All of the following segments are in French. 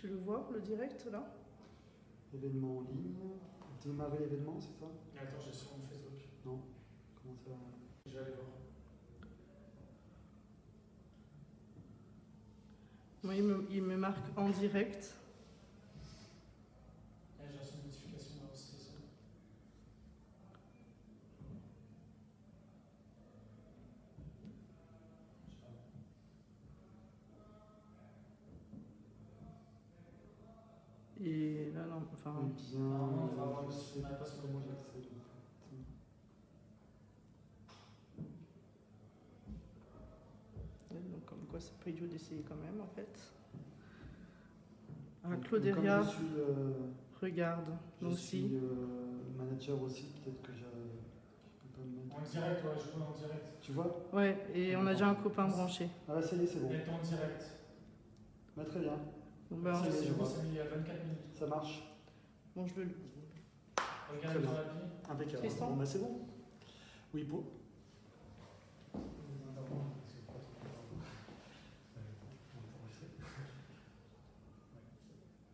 Tu le vois, le direct, là? Événement en ligne. Démarrer l'événement, c'est ça? Attends, j'ai sur mon Facebook. Non. Comment ça? Je vais aller voir. Moi, il me marque en direct. J'ai reçu une notification là aussi. Et là, non, enfin... Eh bien, je sais pas comment j'accède en fait. Donc, comme quoi, c'est pas idiot d'essayer quand même, en fait. Ah, Donc, Clauderia, comme je suis, regarde. je Donc, suis si. manager aussi, peut-être que je peux pas me mettre. En direct, ouais, je vois en direct. Tu vois? Ouais, et on a déjà un copain branché. Ah, ça y est, c'est bon. Il est en direct. Bah, très bien. Bon, ben, Ça y est, C'est je bon, vois. ça met il y a 24 minutes. Ça marche. bon, je le... Regarde Très dans bien. la vie. Impeccable. Tristan? Bon, bah, c'est bon. Oui, pour.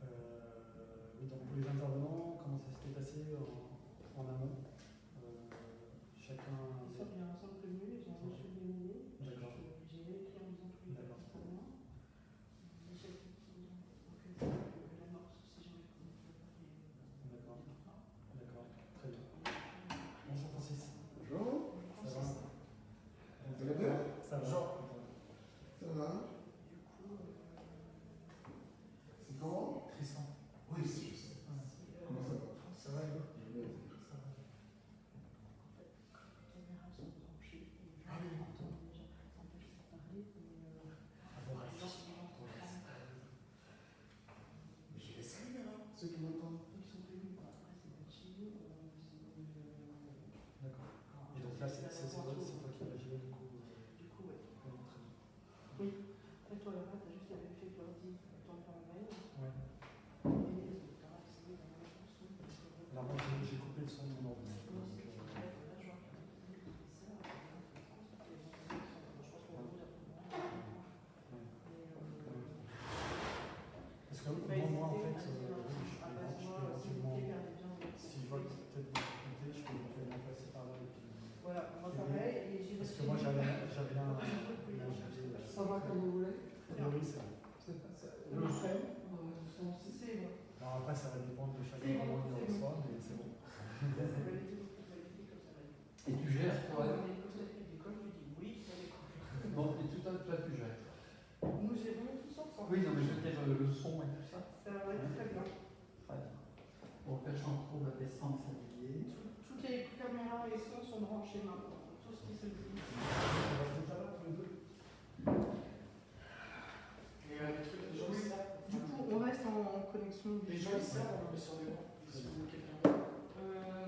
Oui, donc pour les intervenants, comment ça s'était passé en amont? Chacun. Ils sont bien prévenus, ils ont reçu des mails. D'accord. J'ai écrit en disant que les D'accord. très bien. L'amorce, si jamais D'accord. D'accord. Très bien. Bonjour Francis. Bonjour. Ça va? Vous allez bien? Ça va. Ça va? C'est comment? Tristan. Oui, c'est juste. Comment ça va? Ça va, Hugo? Oui. Mais je laisse rien, hein, ceux qui m'entendent. D'accord. Et donc là, c'est toi qui vas gérer du coup. Du coup, ouais. Très bien. Oui. Et toi, là, t'as juste la même fait que l'ordi, ton mail. Ouais. Et les autres, t'as accès à la chanson. Alors moi, j'ai coupé le son de mon ordi. Donc, parce que moi, en fait, je peux éventuellement, si je vois que c'est peut-être des difficultés, je peux éventuellement passer par là. Et puis... Voilà, moi pareil, et j'ai Parce que moi, j'avais un. Ça va comme vous voulez? Oui, c'est bon. Le son, C'est bon. Alors après, ça va dépendre de chacun comment il le reçoit, mais c'est bon. Et tu gères, toi? Oui, Bon, et tout toi, tu gères. nous gérons tous ensemble. Oui, non, mais je veux dire le son et tout ça. Ça va être très bien. Très bien. Bon, perche en cours de descente s'habiller. Toutes les caméras et sons sont branchés maintenant. Tout ce qui se dit. Et les trucs, les gens ils servent. Du coup, on reste en connexion. Les gens ils servent, on le met sur l'écran. Si vous voulez quelqu'un.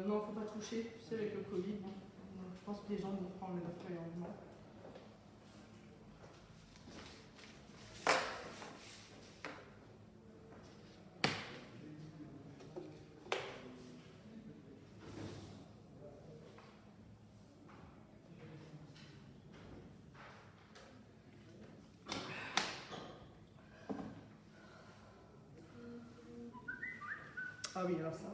Non, faut pas toucher. Tu sais, avec le Covid, je pense que les gens vont prendre le feuille en mouvement. Ah oui, alors ça.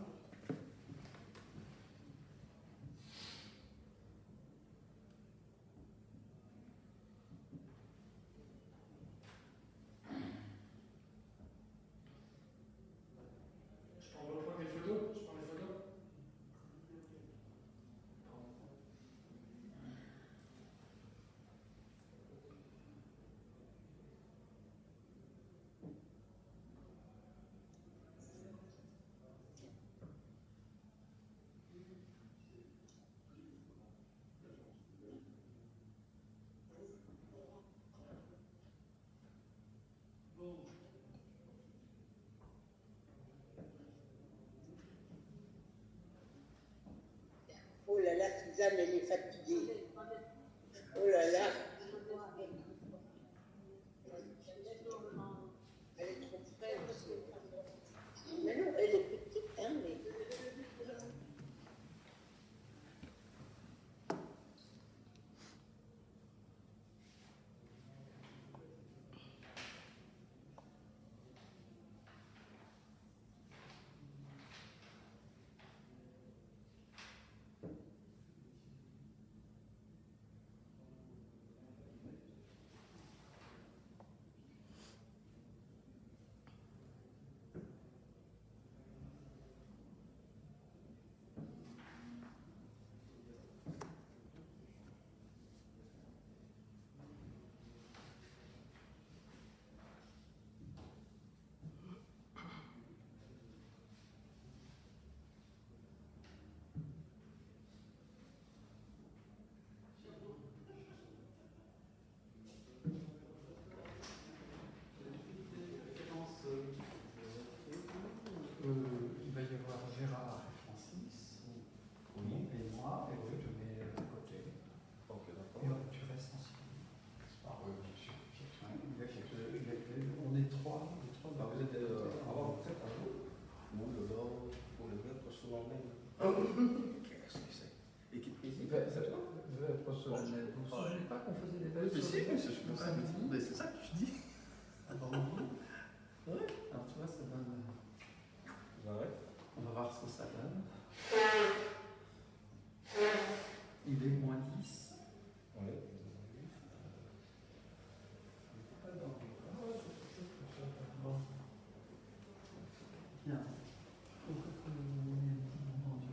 Je peux reprendre des photos? Je prends les photos? Oh là là, Suzanne, elle est fatiguée. Oh là là. Elle est trop fraîche. Mais non, elle est petite, hein, mais... il va y avoir Gérard et Francis, Oui. et moi, et puis je mets à côté. Ok, d'accord. Et hop, tu restes en civil. Ah oui, bien sûr. On est trois. Les trois Ah, vous êtes avant, vous êtes à vous. Nous, le nord, pour le bien, poste solennel. Qu'est-ce que c'est? Équipe physique, c'est toi? Vous ne savez pas qu'on faisait des Oui, tests mais sur si, les mais tests c'est le samedi. mais c'est ça que je dis. Avant midi. Alors tu vois, ça donne. Ouais. On va voir ce que ça donne. Il est moins 10. Oui. Bon. Bien. Il faut que vous ayez un petit moment du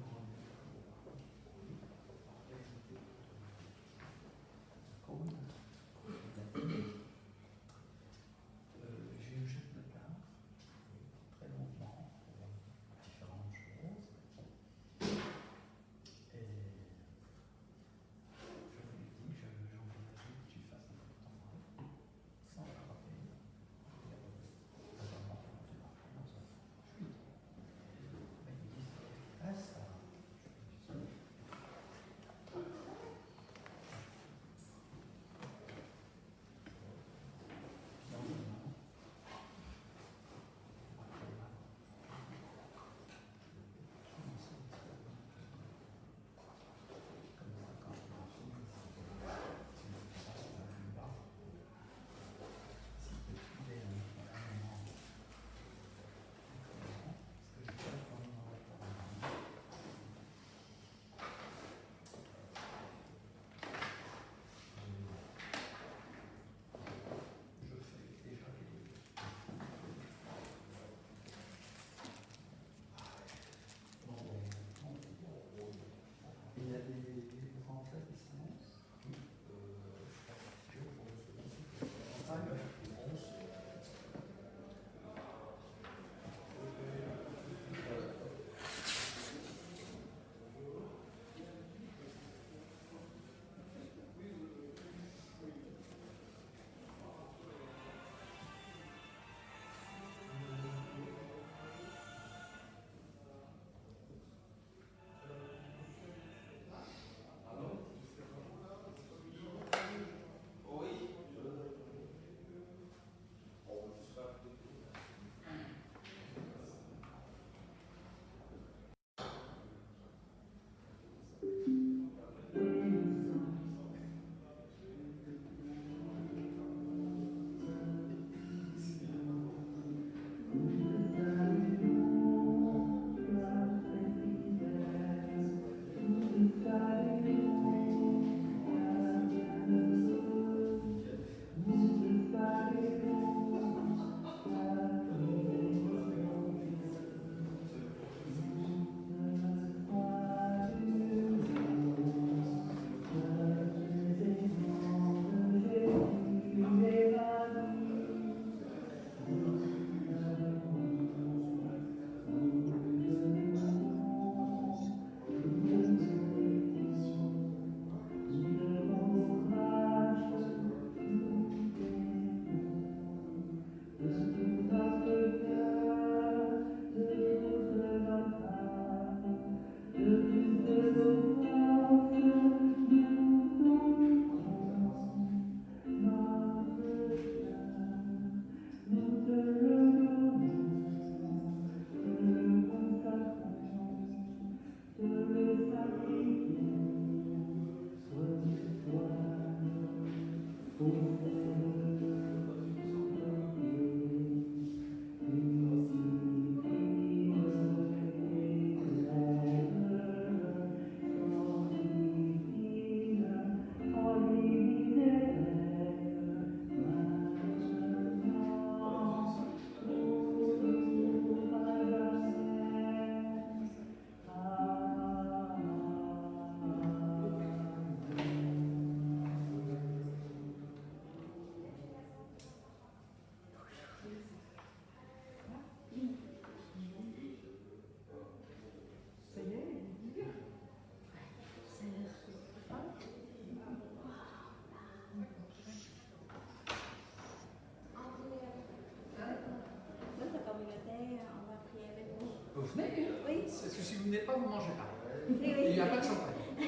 Vous venez, hein? Oui. Parce que si vous venez pas, vous mangez pas. Oui, oui. Et il n'y a pas de champagne. Oui,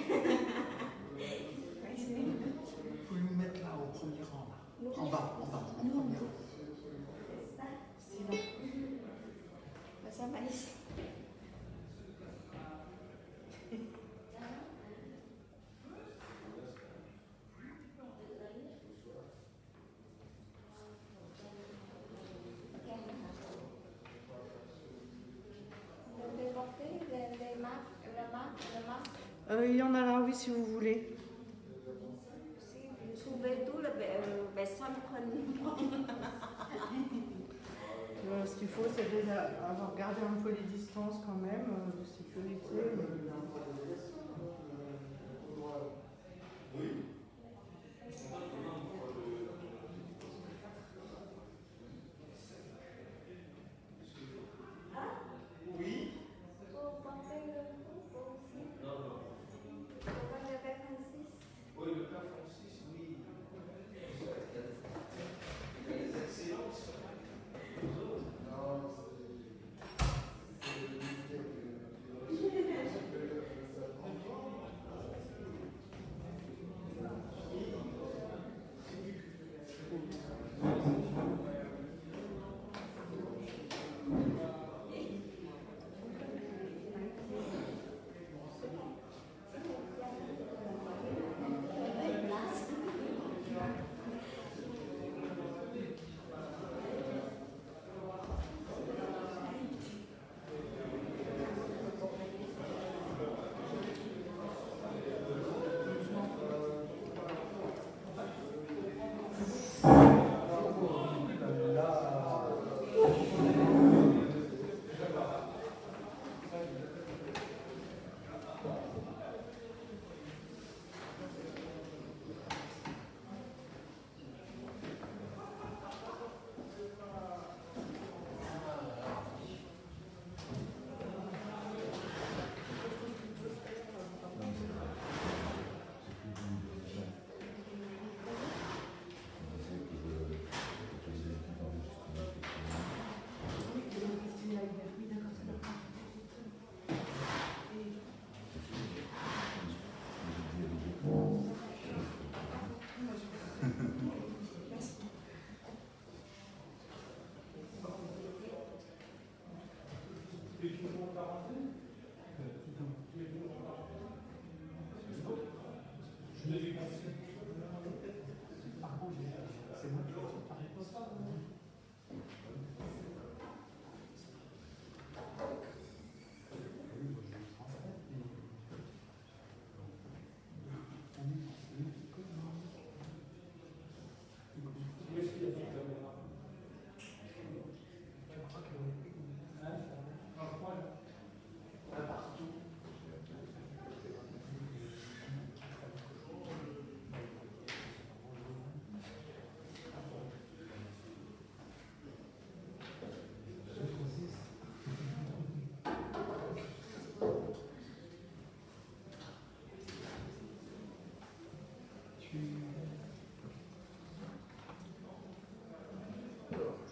Vous pouvez nous mettre là, au premier rang, là. En bas, en bas. c'est ça. C'est bon. Ça va ici. Vous avez porté les marques, le marque. Il y en a là, oui, si vous voulez. Si vous trouvez tout, ça me prend. Ce qu'il faut, c'est déjà avoir gardé un peu les distances quand même, de sécurité. Vous portez le coup aussi? Non. Vous pas le père Francis? Oui, le père Francis, oui. Il a des excellences.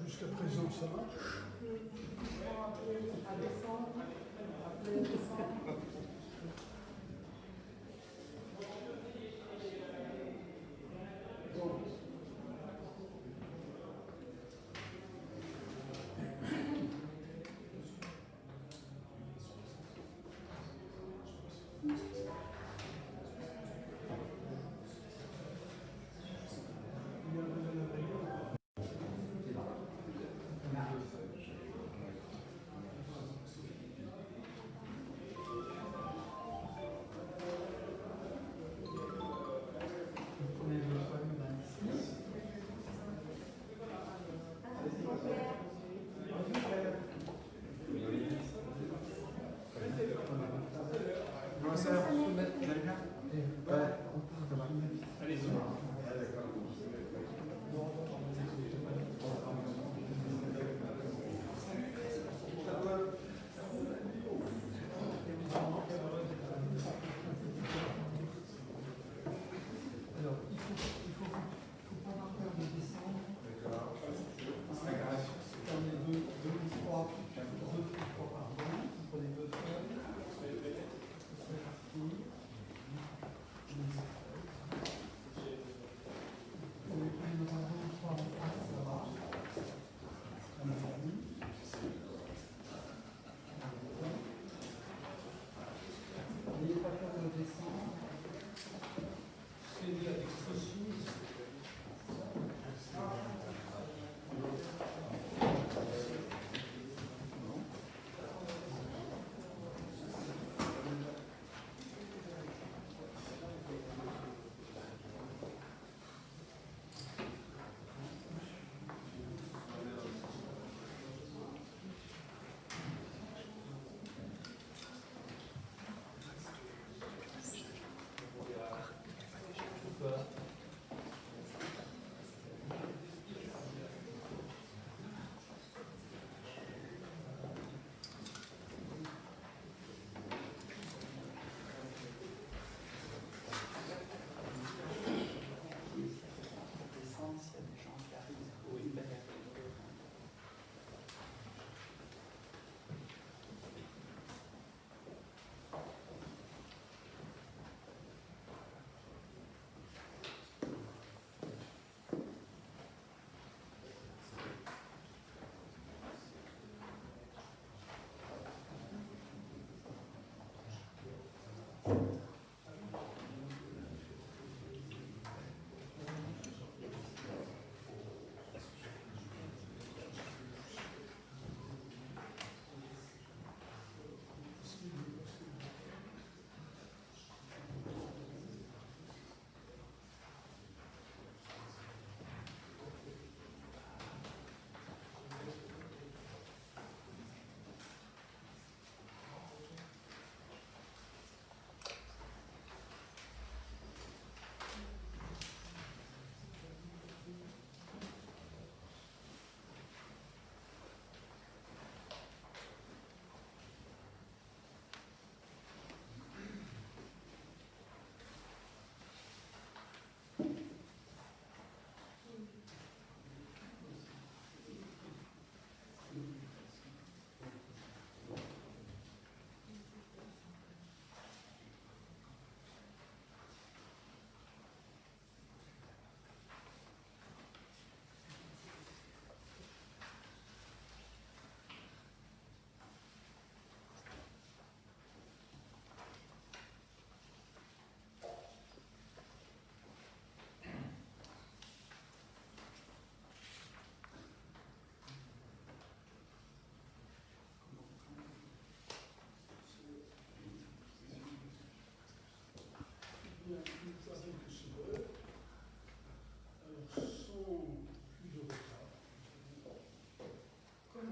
Jusqu'à présent, ça marche. À descendre, après descendre.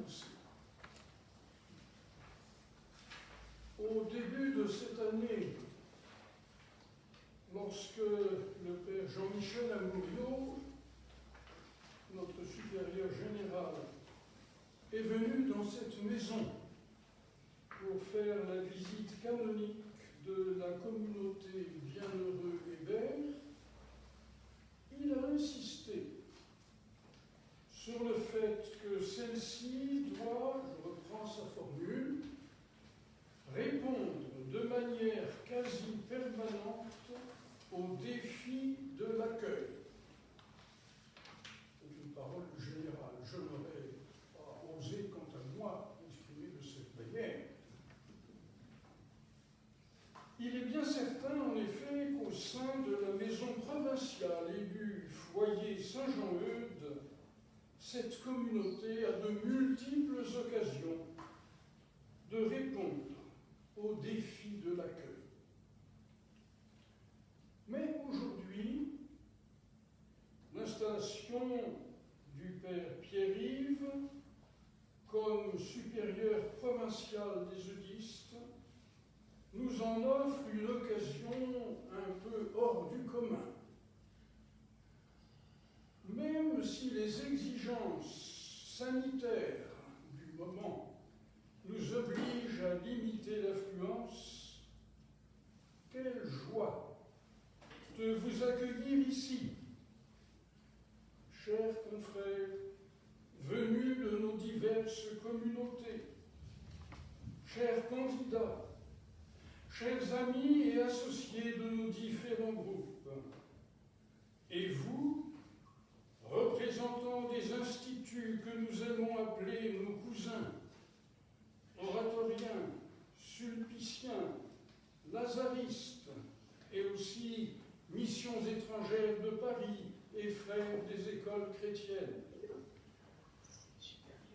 commencer. Au début de cette année, lorsque le père Jean-Michel Amouriot, notre supérieur général, est venu dans cette maison pour faire la visite canonique de la communauté Bienheureux Hébert, il a insisté sur le fait que celle-ci doit, je reprends sa formule, répondre de manière quasi permanente aux défis de l'accueil. C'est une parole générale. Je n'aurais pas osé, quant à moi, exprimer de cette manière. Il est bien certain, en effet, qu'au sein de la maison provinciale et du foyer Saint-Jean-Eudes, cette communauté a de multiples occasions de répondre aux défis de l'accueil. Mais aujourd'hui, l'installation du père Pierre-Yves comme supérieur provincial des eudistes nous en offre une occasion un peu hors du commun. Même si les exigences sanitaires du moment nous obligent à limiter l'affluence, quelle joie de vous accueillir ici, chers confrères, venus de nos diverses communautés, chers candidats, chers amis et associés de nos différents groupes, et vous, représentants des instituts que nous aimons appeler nos cousins, oratoriens, sulpiciens, lazaristes, et aussi missions étrangères de Paris et frères des écoles chrétiennes.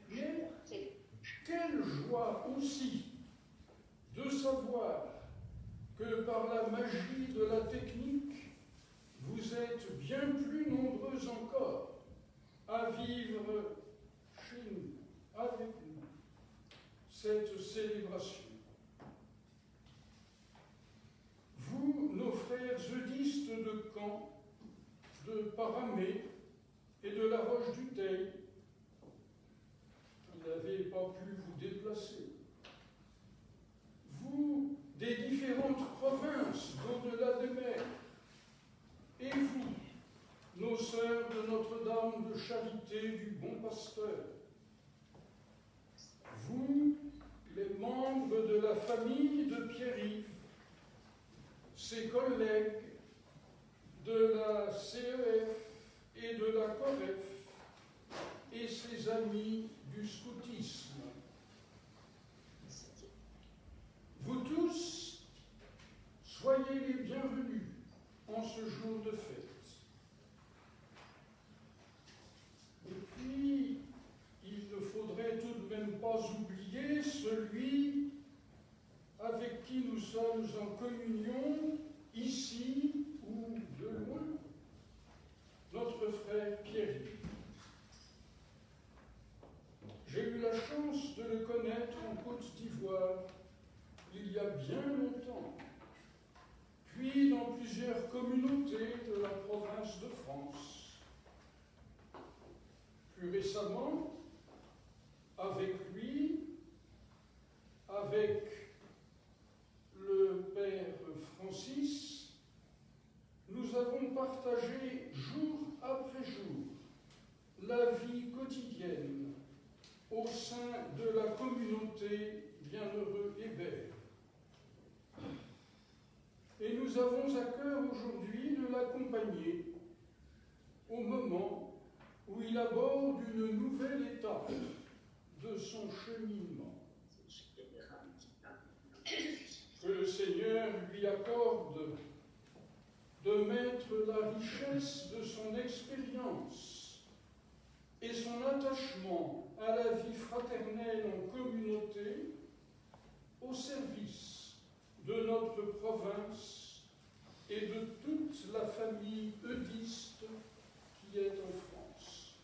Mais quelle joie aussi de savoir que par la magie de la technique, vous êtes bien plus nombreux encore à vivre chez nous, avec nous, cette célébration. Vous, nos frères eudistes de Caen, de Paramé et de la Roche-du-Teil, qui n'avez pas pu vous déplacer. Vous, des différentes provinces d'au-delà des mers. Et vous, nos sœurs de Notre-Dame de Charité du Bon Pasteur. Vous, les membres de la famille de Pierre-Yves, ses collègues de la CEF et de la COREF, et ses amis du scoutisme. Vous tous, soyez les bienvenus en ce jour de fête. Et puis, il ne faudrait tout de même pas oublier celui avec qui nous sommes en communion, ici ou de loin, notre frère Pierre-Yves. J'ai eu la chance de le connaître en Côte d'Ivoire il y a bien longtemps, puis dans plusieurs communautés de la province de France. Plus récemment, avec lui, avec le père Francis, nous avons partagé jour après jour la vie quotidienne au sein de la communauté Bienheureux Hébert. Et nous avons à cœur aujourd'hui de l'accompagner au moment où il aborde une nouvelle étape de son cheminement. Que le Seigneur lui accorde de mettre la richesse de son expérience et son attachement à la vie fraternelle en communauté au service de notre province et de toute la famille eudiste qui est en France.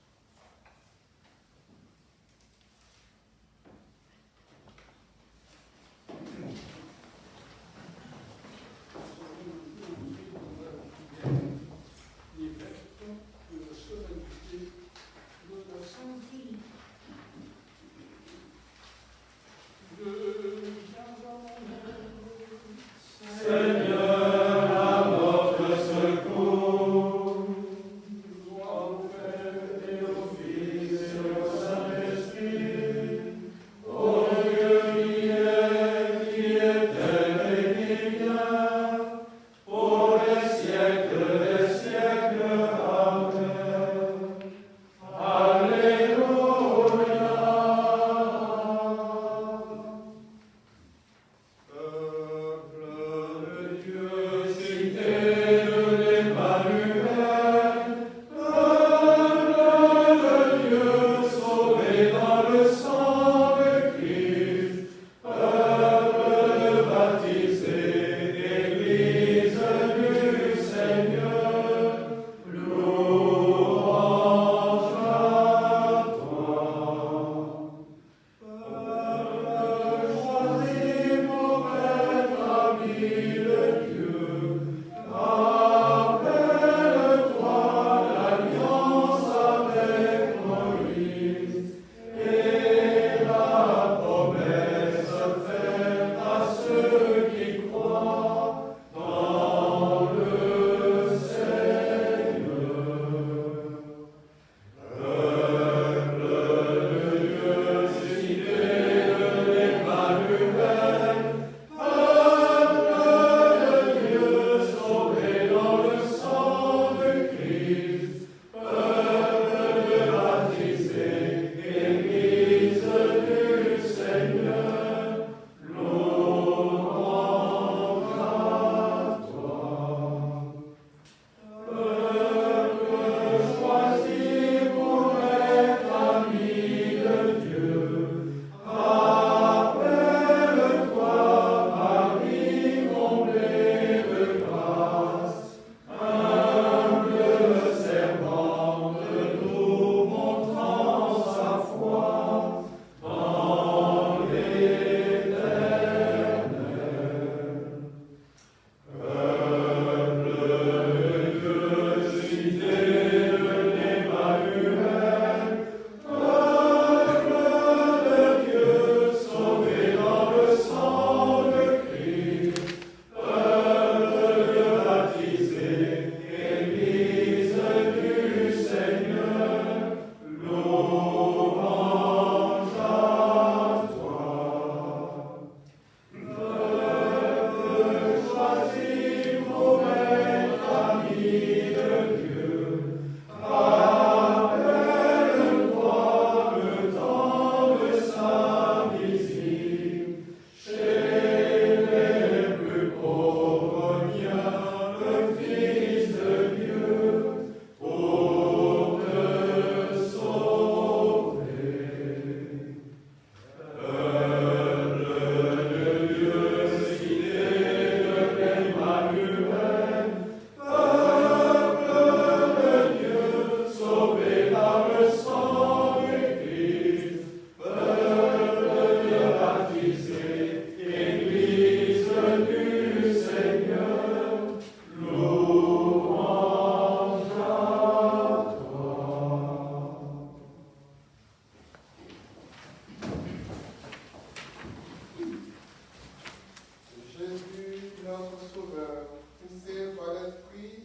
Sauveur, poussé par l'Esprit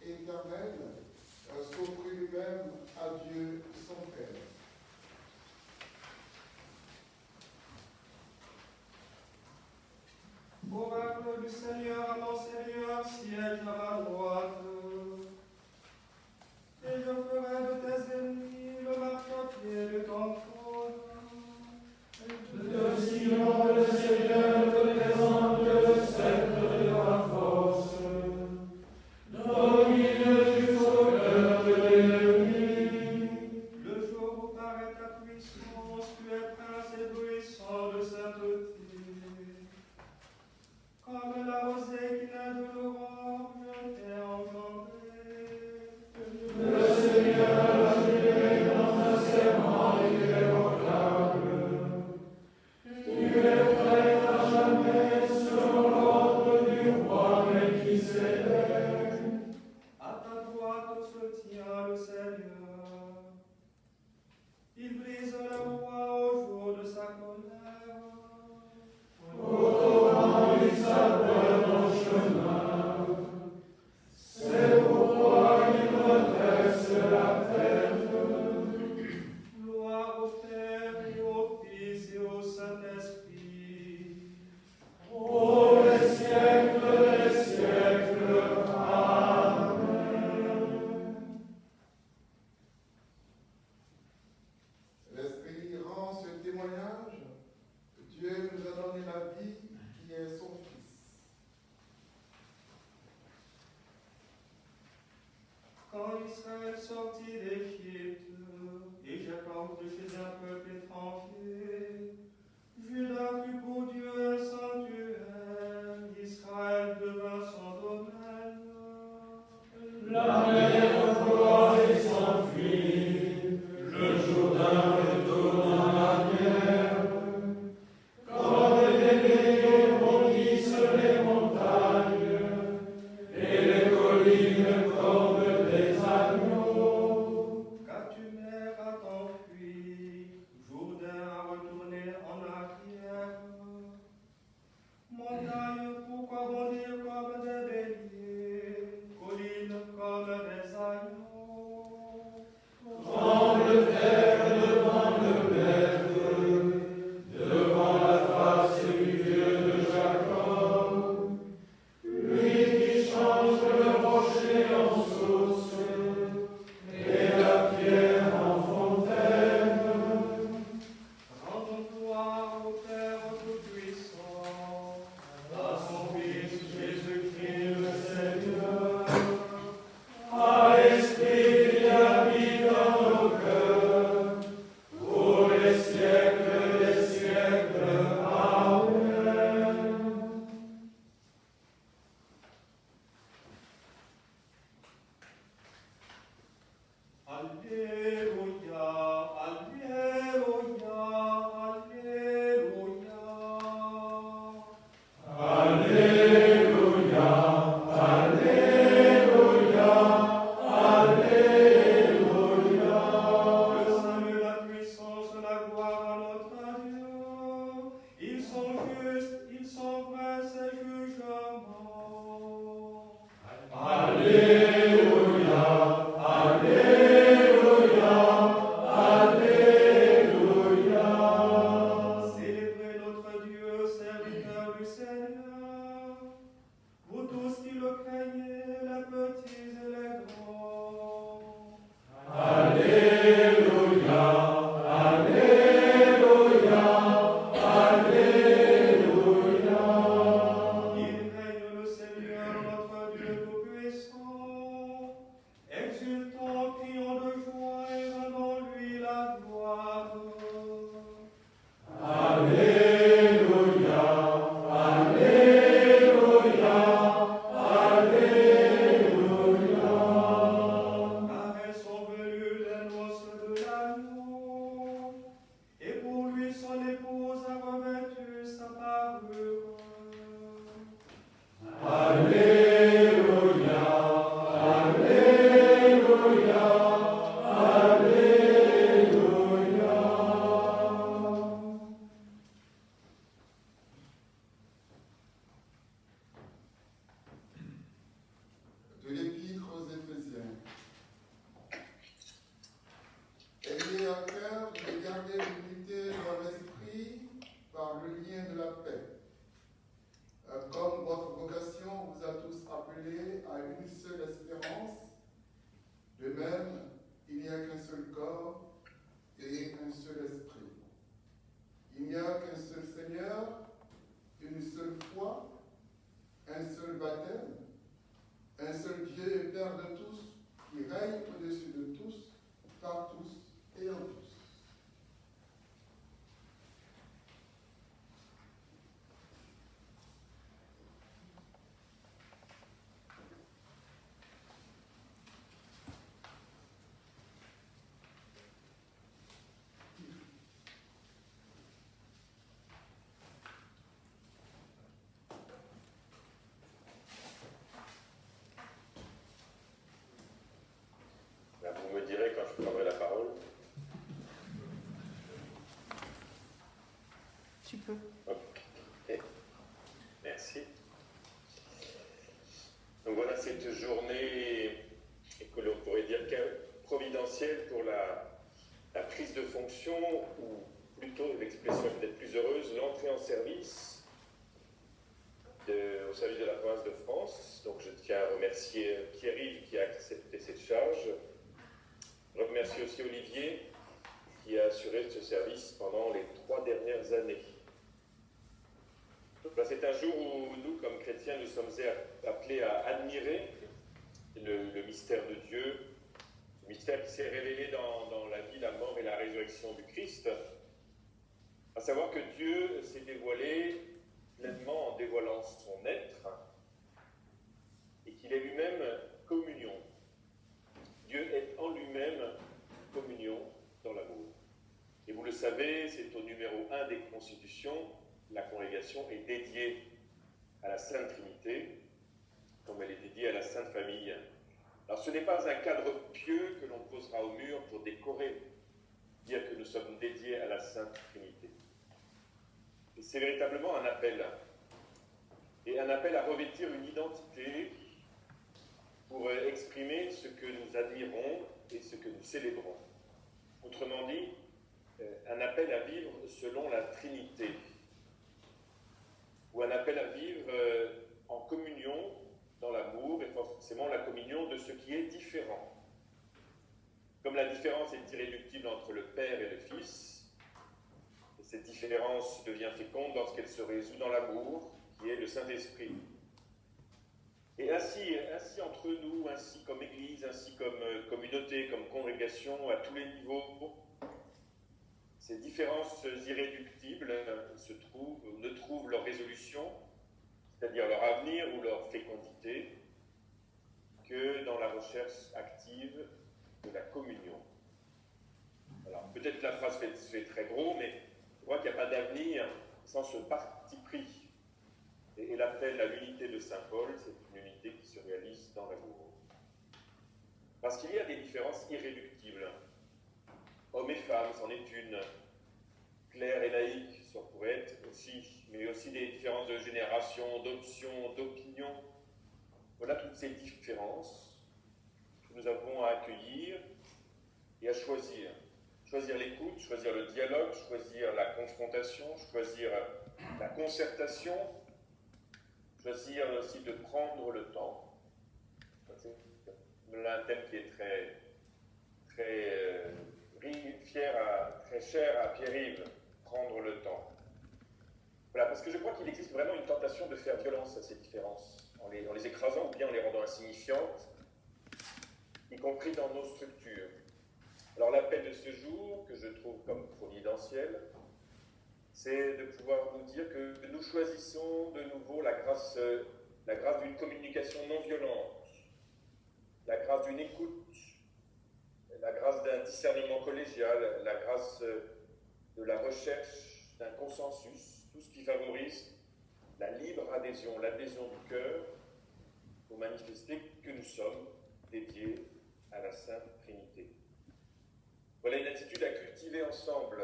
éternel, s'offre lui-même à Dieu son Père. Oracle du Seigneur à mon Seigneur, siège à ma droite. Et je ferai de tes ennemis le marchepied de ton trône. De Sion, le Seigneur te présente le sceptre de ta force. Domine du sauveur de l'ennemi. Le jour où paraît ta puissance, tu es prince éblouissant de sainteté. Comme la rosée qui naît de l'aurore, je t'ai engendré. Le Seigneur a juré dans un serment irrévocable. Tu es prêt à jamais selon l'ordre du roi Melchisédek. À ta droite se tient le Seigneur. Il brise la roi au jour de sa colère. Au torrent il s'aborde en chemin. C'est pourquoi il redresse la tête. Gloire au Père et au Fils et au Saint-Esprit. Ô les siècles des siècles. Amen. L'Esprit rend ce témoignage. Dieu nous a donné la vie qui est son Fils. Quand Israël sortit d'Égypte, et Jacob de chez un peuple étranger, Judas fut pour Dieu un sanctuaire, Israël devint son domaine. La mer voit et s'enfuit, le Jourdain retourne en arrière. Comme des bébés bondissent les montagnes, et les collines comme des agneaux. Qu'as-tu mer à t'enfuir, Jourdain à retourner en arrière. Montagne, pourquoi bondir comme des béliers, collines comme des agneaux. Tremble terre devant le Maître, devant la face du Dieu de Jacob, lui qui change le rocher en source et la pierre en fontaine. Rendons gloire au Père Tout-Puissant, à son Fils Jésus-Christ le Seigneur. À l'Esprit qui habite dans nos cœurs, pour les siècles des siècles. Amen. Alléluia, Alléluia, Alléluia. Alléluia, Alléluia, Alléluia. Le salut, la puissance, la gloire à notre Dieu. Ils sont justes, ils sont vrais, ces jugements. Alléluia, Alléluia, Alléluia. Célébrez notre Dieu, serviteur du Seigneur. Vous tous qui le craignez, les petits et les grands. Alléluia, Alléluia. qu'un seul Seigneur, une seule foi, un seul baptême, un seul Dieu et Père de tous, qui règne au-dessus de tous, par tous et en tous. Vous me direz quand je prendrai la parole. Tu peux. Ok. Merci. Donc voilà cette journée que l'on pourrait dire providentielle pour la prise de fonction, ou plutôt l'expression peut-être plus heureuse, l'entrée en service au service de la province de France. Donc je tiens à remercier Pierre-Yves qui a accepté cette charge. Je remercie aussi Olivier qui a assuré ce service pendant les 3 dernières années. C'est un jour où nous, comme chrétiens, nous sommes appelés à admirer le mystère de Dieu, ce mystère qui s'est révélé dans la vie, la mort et la résurrection du Christ, à savoir que Dieu s'est dévoilé pleinement en dévoilant son être et qu'il est lui-même communion. Dieu est en lui-même communion dans l'amour. Et vous le savez, c'est au numéro 1 des constitutions, la congrégation est dédiée à la Sainte Trinité, comme elle est dédiée à la Sainte Famille. Alors ce n'est pas un cadre pieux que l'on posera au mur pour décorer, dire que nous sommes dédiés à la Sainte Trinité. Et c'est véritablement un appel, et un appel à revêtir une identité pour exprimer ce que nous admirons et ce que nous célébrons. Autrement dit, un appel à vivre selon la Trinité, ou un appel à vivre en communion dans l'amour, et forcément la communion de ce qui est différent. Comme la différence est irréductible entre le Père et le Fils, et cette différence devient féconde lorsqu'elle se résout dans l'amour, qui est le Saint-Esprit. Et ainsi entre nous, ainsi comme Église, ainsi comme communauté, comme congrégation, à tous les niveaux, ces différences irréductibles ne trouvent leur résolution, c'est-à-dire leur avenir ou leur fécondité, que dans la recherche active de la communion. Alors peut-être la phrase fait très gros, mais je crois qu'il n'y a pas d'avenir sans ce parti pris. Et l'appel à l'unité de Saint Paul, c'est une unité qui se réalise dans l'amour. Parce qu'il y a des différences irréductibles. Hommes et femmes, c'en est une. Clerc et laïque, ça pourrait être aussi, mais aussi des différences de génération, d'options, d'opinion. Voilà toutes ces différences que nous avons à accueillir et à choisir. Choisir l'écoute, choisir le dialogue, choisir la confrontation, choisir la concertation, choisir aussi de prendre le temps. C'est un thème qui est très cher à Pierre-Yves, prendre le temps. Voilà, parce que je crois qu'il existe vraiment une tentation de faire violence à ces différences, en les écrasant ou bien en les rendant insignifiantes, y compris dans nos structures. Alors l'appel de ce jour, que je trouve comme providentiel, c'est de pouvoir nous dire que nous choisissons de nouveau la grâce d'une communication non violente, la grâce d'une écoute, la grâce d'un discernement collégial, la grâce de la recherche d'un consensus, tout ce qui favorise la libre adhésion, l'adhésion du cœur, pour manifester que nous sommes dédiés à la Sainte Trinité. Voilà une attitude à cultiver ensemble,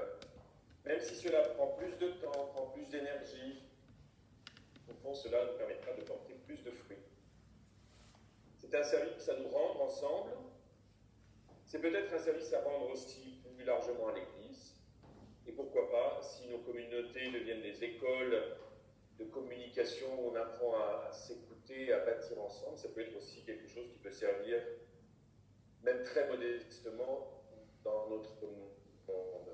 même si cela prend plus de temps, prend plus d'énergie. Au fond, cela nous permettra de porter plus de fruits. C'est un service à nous rendre ensemble. C'est peut-être un service à rendre aussi plus largement à l'Église. Et pourquoi pas, si nos communautés deviennent des écoles de communication où on apprend à s'écouter, à bâtir ensemble, ça peut être aussi quelque chose qui peut servir, même très modestement, dans notre monde.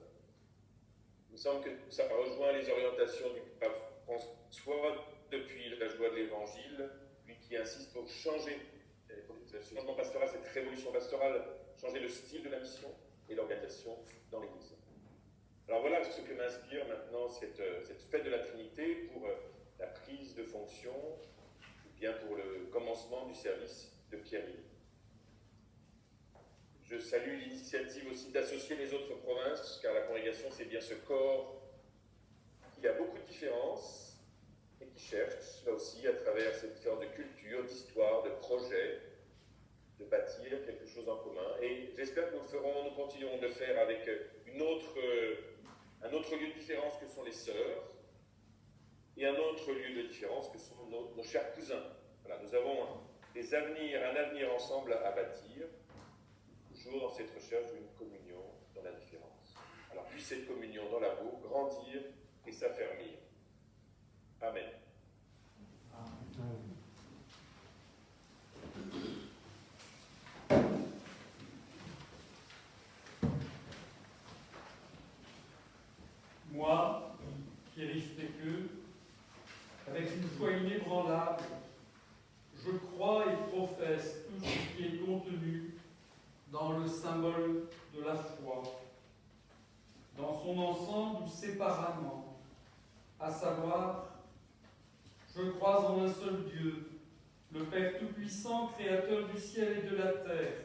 me semble que ça rejoint les orientations du pape François depuis la joie de l'Évangile, lui qui insiste pour changer ce changement pastoral, cette révolution pastorale, changer le style de la mission et l'organisation dans l'Église. Alors voilà ce que m'inspire maintenant cette fête de la Trinité pour la prise de fonction, ou bien pour le commencement du service de Pierre-Yves. Je salue l'initiative aussi d'associer les autres provinces, car la congrégation, c'est bien ce corps qui a beaucoup de différences et qui cherche, là aussi, à travers ces différences de culture, d'histoire, de projets, de bâtir quelque chose en commun. Et j'espère que nous continuerons de le faire avec un autre lieu de différence que sont les sœurs, et un autre lieu de différence que sont nos chers cousins. Voilà, nous avons un avenir ensemble à bâtir, toujours dans cette recherche d'une communion dans la différence. Alors puisse cette communion dans l'amour grandir et s'affermir. Amen. Moi, Pierre-Yves Péqueux, avec une foi inébranlable, je crois et professe tout ce qui est contenu dans le symbole de la foi, dans son ensemble ou séparément, à savoir, je crois en un seul Dieu, le Père Tout-Puissant, Créateur du ciel et de la terre,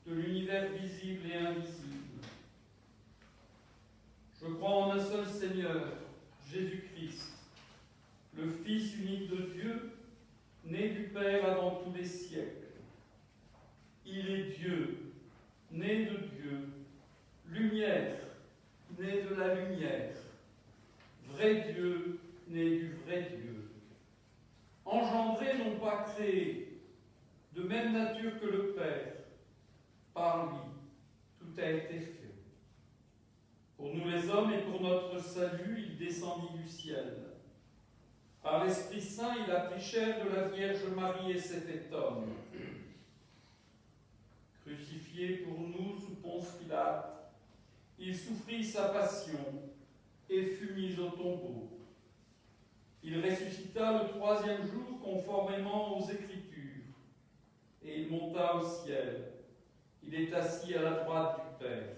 de l'univers visible et invisible. Je crois en un seul Seigneur, Jésus-Christ, le Fils unique de Dieu, né du Père avant tous les siècles. Il est Dieu, né de Dieu, lumière, né de la lumière, vrai Dieu, né du vrai Dieu. Engendré, non pas créé, de même nature que le Père, par lui, tout a été fait. Pour nous les hommes et pour notre salut, il descendit du ciel. Par l'Esprit Saint, il a pris chair de la Vierge Marie et s'est fait homme. Crucifié pour nous sous Ponce Pilate, il souffrit sa passion et fut mis au tombeau. Il ressuscita le 3e jour conformément aux Écritures, et il monta au ciel. Il est assis à la droite du Père.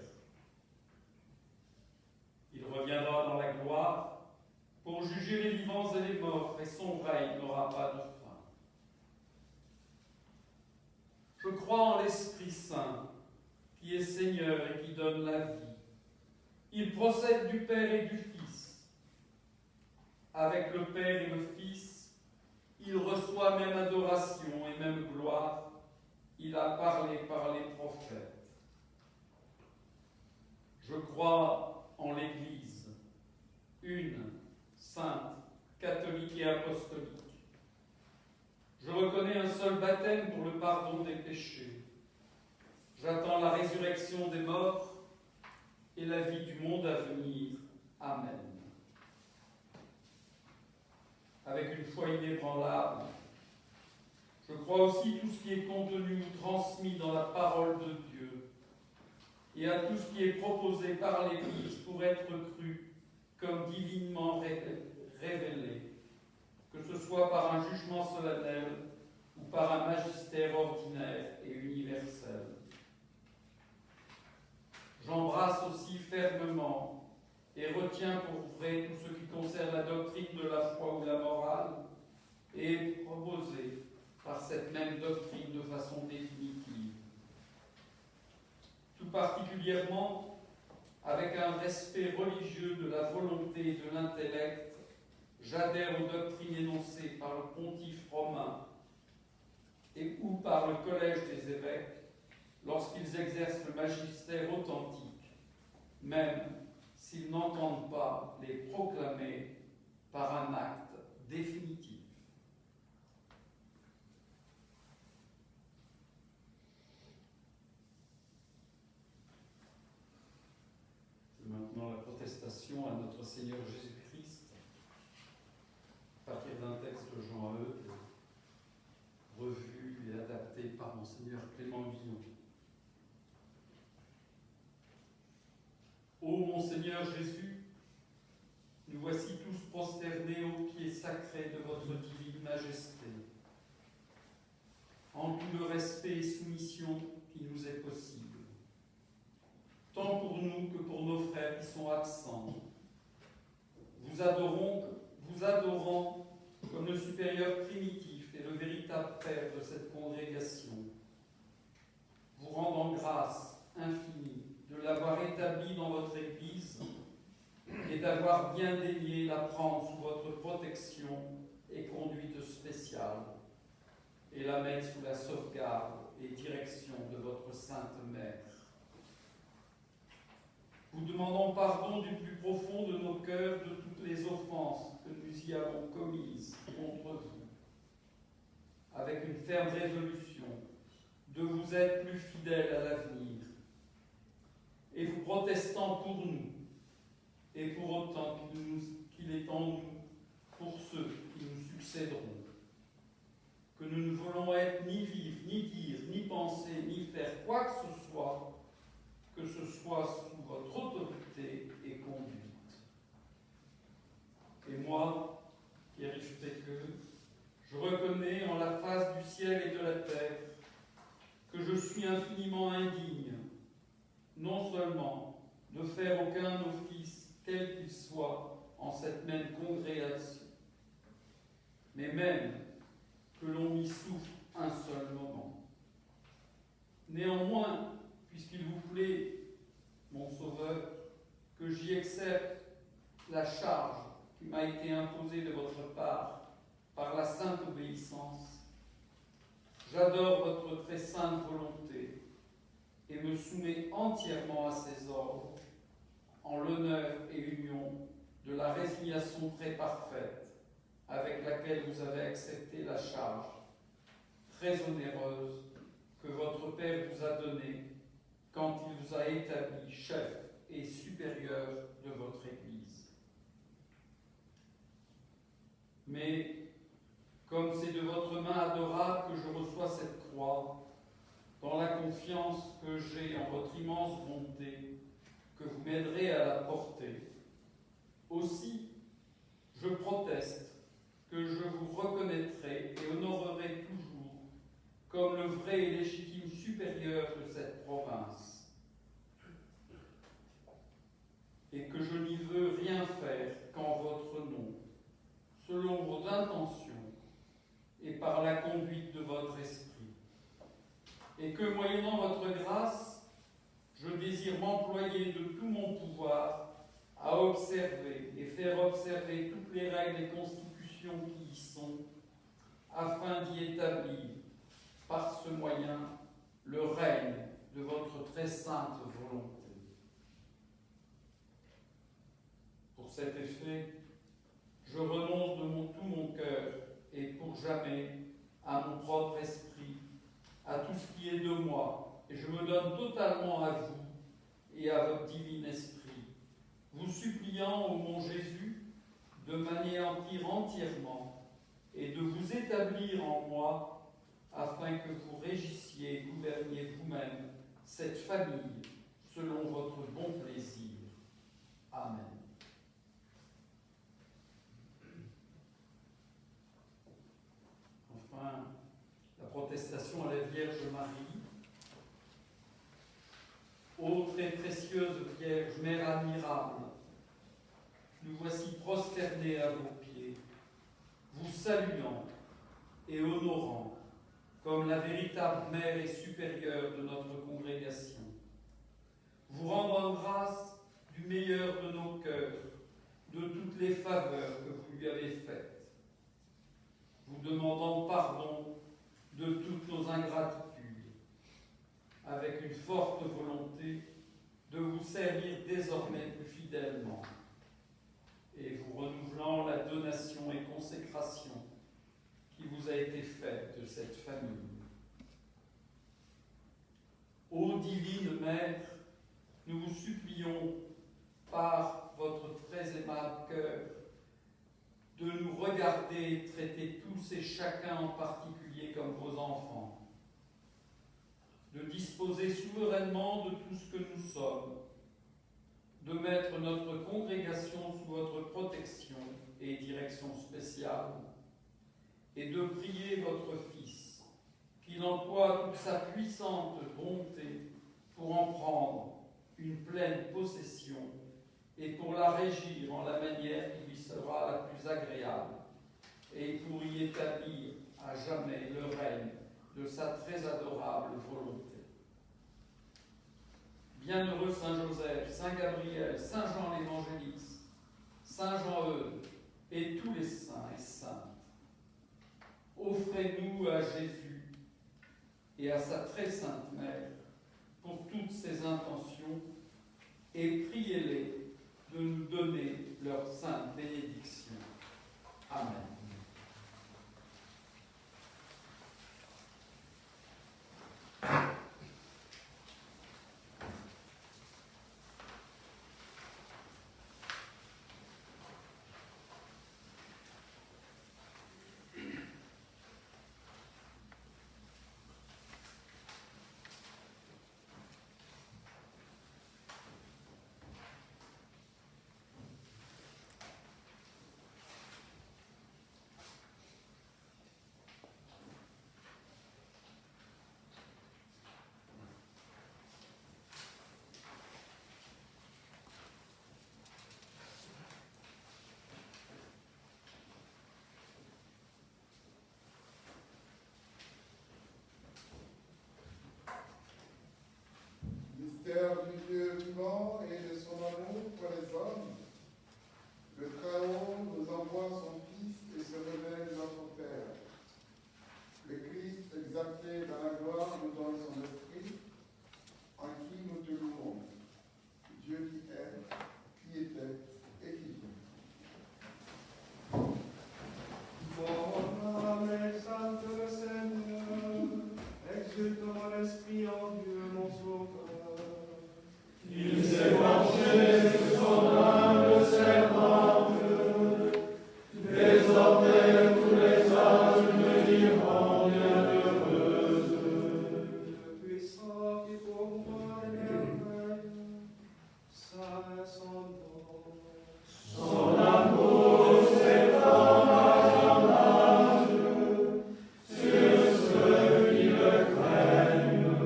Il reviendra dans la gloire pour juger les vivants et les morts, et son règne n'aura pas de fin. Je crois en l'Esprit Saint, qui est Seigneur et qui donne la vie. Il procède du Père et du Fils. Avec le Père et le Fils, il reçoit même adoration et même gloire. Il a parlé par les prophètes. Je crois en l'Église, une, sainte, catholique et apostolique. Je reconnais un seul baptême pour le pardon des péchés. J'attends la résurrection des morts et la vie du monde à venir. Amen. Avec une foi inébranlable, je crois aussi tout ce qui est contenu ou transmis dans la parole de Dieu et à tout ce qui est proposé par l'Église pour être cru comme divinement révélé, que ce soit par un jugement solennel ou par un magistère ordinaire et universel. J'embrasse aussi fermement et retiens pour vrai tout ce qui concerne la doctrine de la foi ou la morale et est proposé par cette même doctrine de façon définitive. Tout particulièrement avec un respect religieux de la volonté et de l'intellect, j'adhère aux doctrines énoncées par le pontife romain et ou par le collège des évêques lorsqu'ils exercent le magistère authentique, même s'ils n'entendent pas les proclamer par un acte définitif. C'est maintenant la protestation à notre Seigneur Jésus-Christ, à partir d'un texte de Jean Eudes, revu et adapté par Monseigneur Clément Guillon. Ô mon Seigneur Jésus, nous voici tous prosternés aux pieds sacrés de votre divine majesté, en tout le respect et soumission qui nous est possible, tant pour nous que pour nos frères qui sont absents. Vous adorant comme le supérieur primitif et le véritable Père de cette congrégation, vous rendant grâce infinie de l'avoir établi dans votre Église et d'avoir bien daigné la prendre sous votre protection et conduite spéciale, et la mettre sous la sauvegarde et direction de votre Sainte Mère. Vous demandons pardon du plus profond de nos cœurs de toutes les offenses que nous y avons commises contre vous, avec une ferme résolution de vous être plus fidèles à l'avenir, et vous protestant pour nous, et pour autant qu'il est en nous, pour ceux qui nous succéderont, que nous ne voulons être ni vivre, ni dire, ni penser, ni faire quoi que ce soit sous votre autorité et conduite. Et moi, Pierre Péqueux, je reconnais en la face du ciel et de la terre que je suis infiniment indigne, non seulement de faire aucun office, quel qu'il soit, en cette même congrégation, mais même que l'on m'y souffre un seul moment. Néanmoins, puisqu'il vous plaît, mon Sauveur, que j'y accepte la charge qui m'a été imposée de votre part par la sainte obéissance, j'adore votre très sainte volonté et me soumets entièrement à ses ordres, en l'honneur et union de la résignation très parfaite avec laquelle vous avez accepté la charge très onéreuse que votre Père vous a donnée quand il vous a établi chef et supérieur de votre Église. Mais, comme c'est de votre main adorable que je reçois cette croix, dans la confiance que j'ai en votre immense bonté, que vous m'aiderez à la porter, aussi, je proteste que je vous reconnaîtrai et honorerai toujours comme le vrai et légitime supérieur de cette province, et que je n'y veux rien faire qu'en votre nom, selon vos intentions et par la conduite de votre esprit, et que, moyennant votre grâce, je désire m'employer de tout mon pouvoir à observer et faire observer toutes les règles et constitutions qui y sont, afin d'y établir, par ce moyen, le règne de votre très sainte volonté. Pour cet effet, je renonce de tout mon cœur et pour jamais à mon propre esprit, à tout ce qui est de moi, et je me donne totalement à vous et à votre divin esprit, vous suppliant, ô mon Jésus, de m'anéantir entièrement et de vous établir en moi, afin que vous régissiez et gouverniez vous-même cette famille selon votre bon plaisir. Amen. Enfin, la protestation à la Vierge Marie. Ô très précieuse Vierge, Mère admirable, nous voici prosternés à vos pieds, vous saluant et honorant comme la véritable mère et supérieure de notre congrégation, vous rendant grâce du meilleur de nos cœurs, de toutes les faveurs que vous lui avez faites, vous demandant pardon de toutes nos ingratitudes, avec une forte volonté de vous servir désormais plus fidèlement, et vous renouvelant la donation et consécration qui vous a été faite de cette famille. Ô divine Mère, nous vous supplions, par votre très aimable cœur, de nous regarder et traiter tous et chacun en particulier comme vos enfants, de disposer souverainement de tout ce que nous sommes, de mettre notre congrégation sous votre protection et direction spéciale, et de prier votre Fils, qu'il emploie toute sa puissante bonté pour en prendre une pleine possession et pour la régir en la manière qui lui sera la plus agréable, et pour y établir à jamais le règne de sa très adorable volonté. Bienheureux Saint Joseph, Saint Gabriel, Saint Jean l'Évangéliste, Saint Jean-Eudes et tous les saints et saintes, offrez-nous à Jésus et à sa très sainte Mère pour toutes ces intentions et priez-les de nous donner leur sainte bénédiction. Amen. Mystère du Dieu vivant et de son amour pour les hommes, le Très-Haut nous envoie son Fils et se révèle notre Père. Le Christ exalté dans la gloire nous donne son esprit, en qui nous te louons. Dieu qui est, qui était et qui vient. Mon âme exalte le Seigneur, exultant l'esprit en Dieu mon Sauveur. Il s'est penché sur son humble servante, désormais tous les âges me diront bienheureuse. Le puissant qui pour moi est merveille, ça est son nom. Son amour s'étend d'âge en âge sur ceux qui le craignent.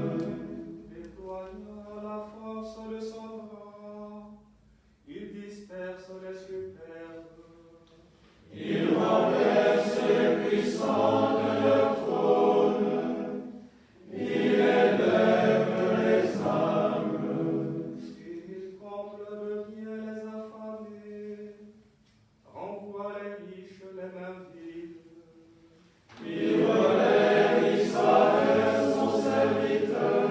Déployant la force de son bras, il disperse les superbes. Il renverse les puissants de leur trône, il élève les humbles. Il comble de bien les affamés, renvoie les riches les mains vides. Il relève Israël son serviteur,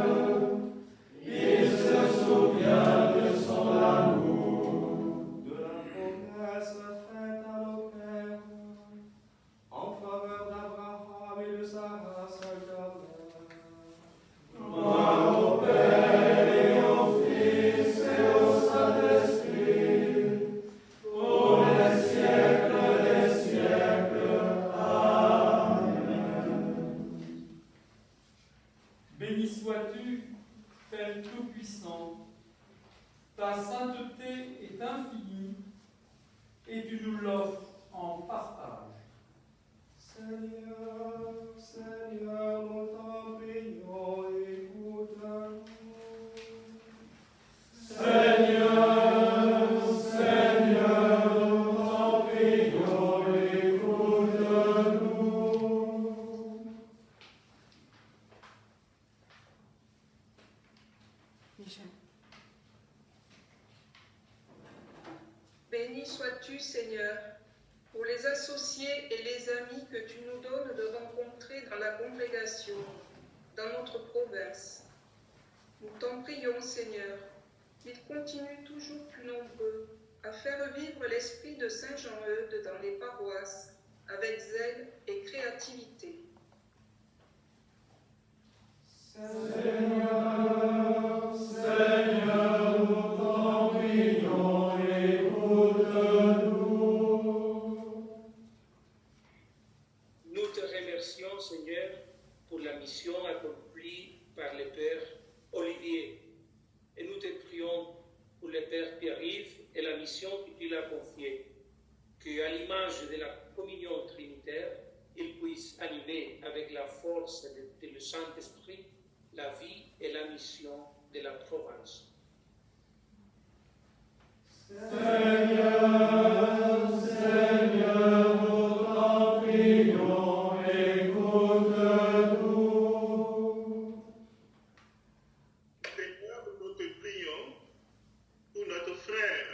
il se souvient de son amour. De la promesse faite à nos pères, en faveur d'Abraham et de sa race éternelle. Gloire au Père et au Fils et au Saint-Esprit, pour les siècles des siècles. Amen. Béni sois-tu, Père Tout-Puissant, ta sainteté est infinie et tu nous l'offres en partage. Seigneur, Seigneur, nous t'en prions, écoute-nous. Seigneur, Seigneur, nous t'en prions, écoute-nous. Michel. Béni sois-tu, Seigneur, pour les associés et les amis que tu nous donnes de rencontrer dans la congrégation, dans notre province. Nous t'en prions, Seigneur, qu'ils continuent toujours plus nombreux à faire vivre l'esprit de Saint Jean-Eudes dans les paroisses, avec zèle et créativité. Seigneur, Seigneur, nous t'en prions, écoute-nous. Nous te remercions, Seigneur, pour la mission accomplie par le Père Olivier. Et nous te prions pour le Père Pierre confié, qu'à l'image de la communion trinitaire, il puisse animer avec la force de le Saint-Esprit la vie et la mission de la province. Seigneur, Seigneur, nous t'en prions, écoute-nous. Seigneur, nous te prions pour notre frère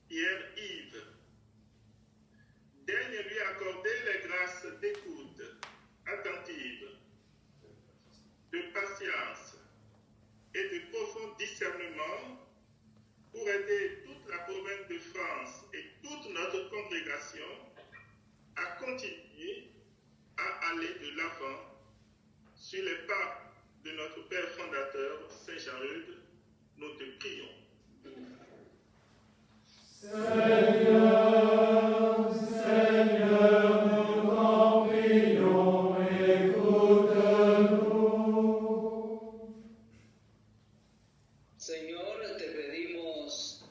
Pierre-Yves. Daigne lui accorder les grâces d'écoute attentive, de patience et de profond discernement pour aider toute la province de France et toute notre congrégation à continuer à aller de l'avant sur les pas de notre Père fondateur, Saint Jean-Eudes. Nous te prions. Seigneur, Seigneur, nous t'en prions, écoute-nous. Señor, te pedimos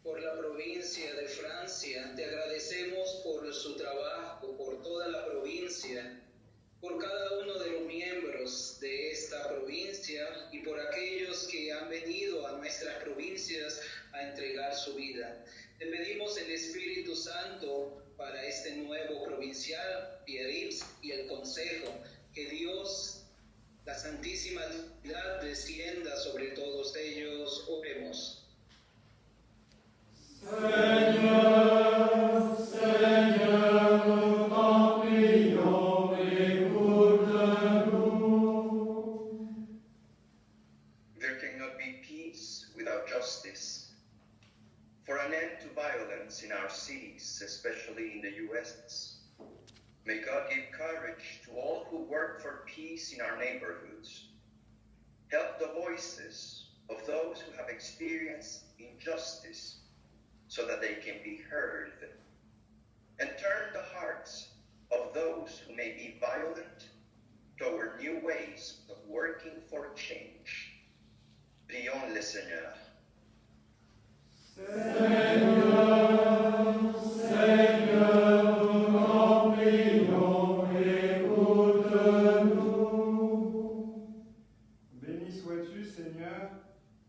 por la provincia de Francia, te agradecemos por su trabajo, por toda la provincia, por cada uno de los miembros de esta provincia y por aquellos que han venido a nuestras provincias a entregar su vida. Te pedimos el Espíritu Santo para este nuevo provincial, Pierre-Yves, y el Consejo, que Dios, la Santísima Trinidad, descienda sobre todos ellos. Oremos. Seigneur, Seigneur, nous t'en prions, écoute-nous. There cannot be peace without justice. For an end to violence in our cities, especially in the U.S. May God give courage to all who work for peace in our neighborhoods. Help the voices of those who have experienced injustice so that they can be heard. And turn the hearts of those who may be violent toward new ways of working for change. Prions le Seigneur. Seigneur, Seigneur, nous t'en prions, écoute-nous. Béni sois-tu, Seigneur,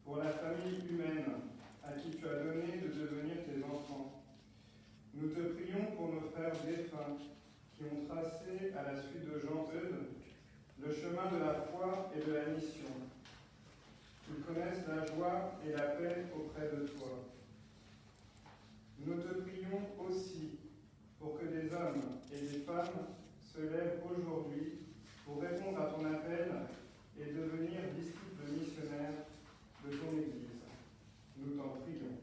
pour la famille humaine à qui tu as donné de devenir tes enfants. Nous te prions pour nos frères défunts qui ont tracé, à la suite de Jean-Eudes, le chemin de la foi et de la mission. Qu'ils connaissent la joie et la paix auprès de toi. Nous te prions aussi pour que des hommes et des femmes se lèvent aujourd'hui pour répondre à ton appel et devenir disciples missionnaires de ton Église. Nous t'en prions.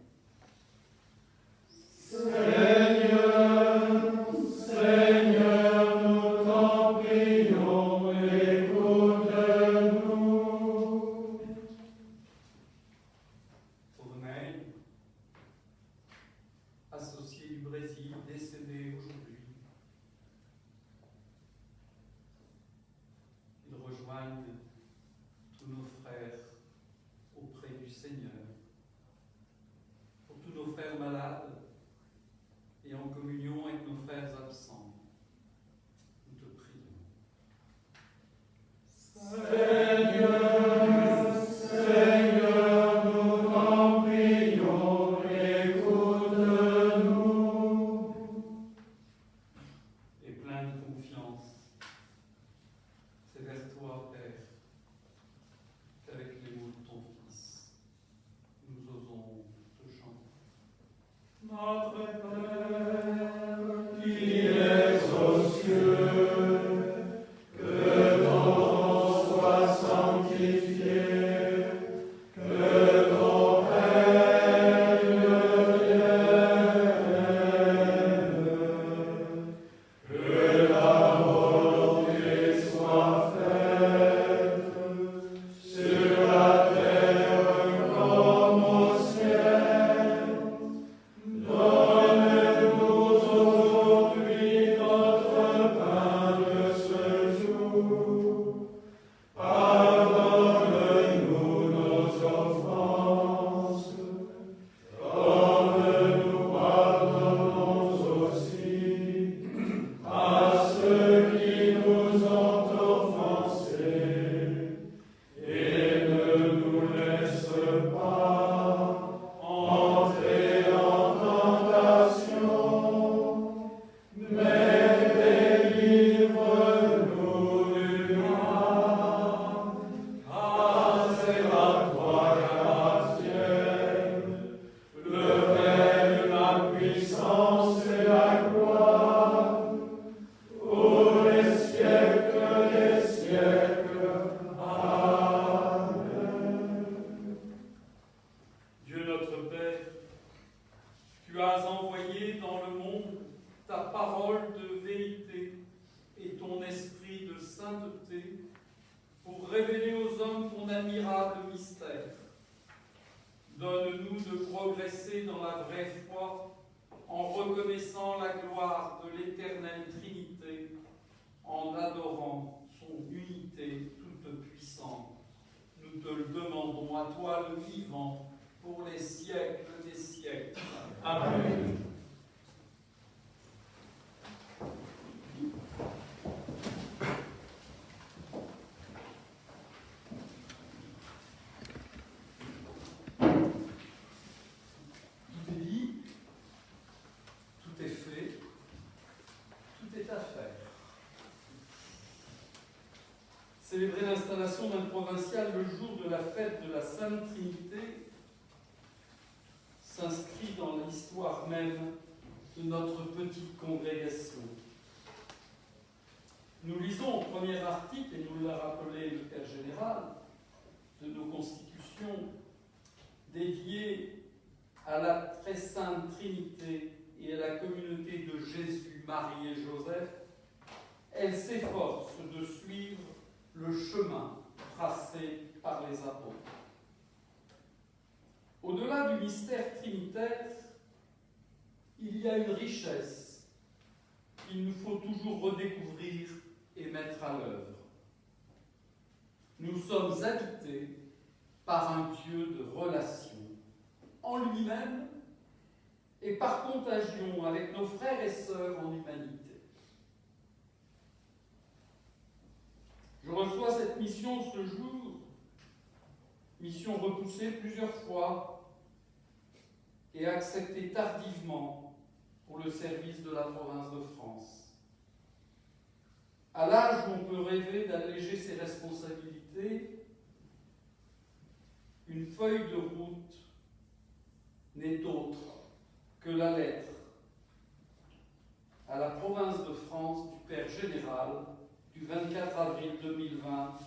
Seigneur, Seigneur, nous t'en prions, écoute-nous. Tournai, associé du Brésil, décédé aujourd'hui. Ils rejoignent tous nos frères auprès du Seigneur. Pour tous nos frères malades et en communion avec nos frères absents, nous te prions. Seigneur, Seigneur, nous t'en prions, écoute-nous. Et plein de confiance, c'est vers toi, Père, qu'avec les mots de ton Fils, nous osons te chanter. Notre Père, qui es aux cieux, que ton nom soit sanctifié, que ton règne vienne, que ta volonté soit faite sur la terre comme au ciel. Donne Tu as envoyé dans le monde ta parole de vérité et ton esprit de sainteté pour révéler aux hommes ton admirable mystère. Donne-nous de progresser dans la vraie foi en reconnaissant la gloire de l'éternelle Trinité, en adorant son unité toute puissante. Nous te le demandons à toi, le vivant, pour les siècles des siècles. Amen. Tout est dit, tout est fait, tout est à faire. Célébrer l'installation d'un provincial le jour de la fête de la Sainte Trinité s'inscrit dans l'histoire même de notre petite congrégation. Nous lisons au premier article, et nous l'a rappelé le Père Général, de nos constitutions dédiées à la très sainte Trinité et à la communauté de Jésus, Marie et Joseph, elle s'efforce de suivre le chemin tracé par les apôtres. Au-delà du mystère trinitaire, il y a une richesse qu'il nous faut toujours redécouvrir et mettre à l'œuvre. Nous sommes habités par un Dieu de relation en lui-même et par contagion avec nos frères et sœurs en humanité. Je reçois cette mission ce jour, mission repoussée plusieurs fois et acceptée tardivement pour le service de la province de France. À l'âge où on peut rêver d'alléger ses responsabilités, une feuille de route n'est autre que la lettre à la province de France du Père Général du 24 avril 2020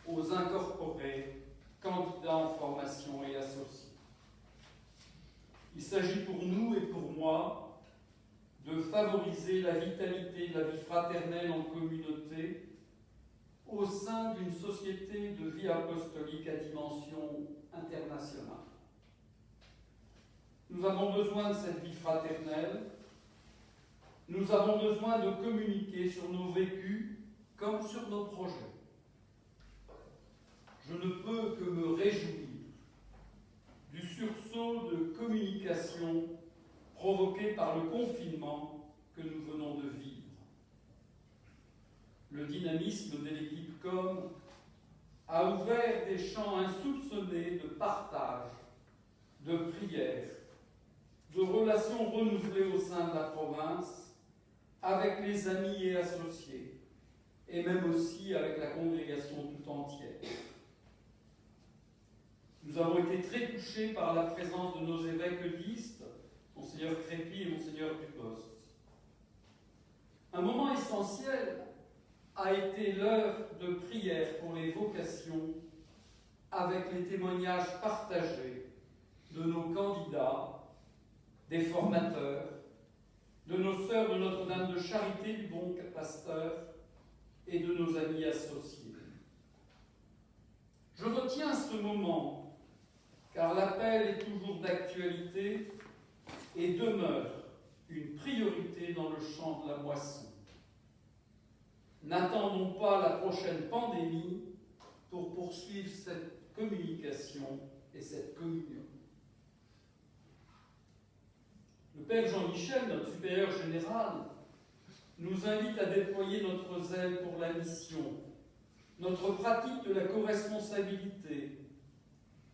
aux incorporés, candidats en formation et associés. Il s'agit pour nous et pour moi de favoriser la vitalité de la vie fraternelle en communauté au sein d'une société de vie apostolique à dimension internationale. Nous avons besoin de cette vie fraternelle. Nous avons besoin de communiquer sur nos vécus comme sur nos projets. Je ne peux que me réjouir du sursaut de communication provoqué par le confinement que nous venons de vivre. Le dynamisme de l'équipe Com a ouvert des champs insoupçonnés de partage, de prière, de relations renouvelées au sein de la province, avec les amis et associés, et même aussi avec la congrégation tout entière. Nous avons été très touchés par la présence de nos évêques eudistes, Monseigneur Crépy et Monseigneur Dubost. Un moment essentiel a été l'heure de prière pour les vocations, avec les témoignages partagés de nos candidats, des formateurs, de nos sœurs de Notre-Dame de Charité du Bon Pasteur et de nos amis associés. Je retiens ce moment, car l'appel est toujours d'actualité et demeure une priorité dans le champ de la moisson. N'attendons pas la prochaine pandémie pour poursuivre cette communication et cette communion. Le Père Jean-Michel, notre supérieur général, nous invite à déployer notre zèle pour la mission, notre pratique de la co-responsabilité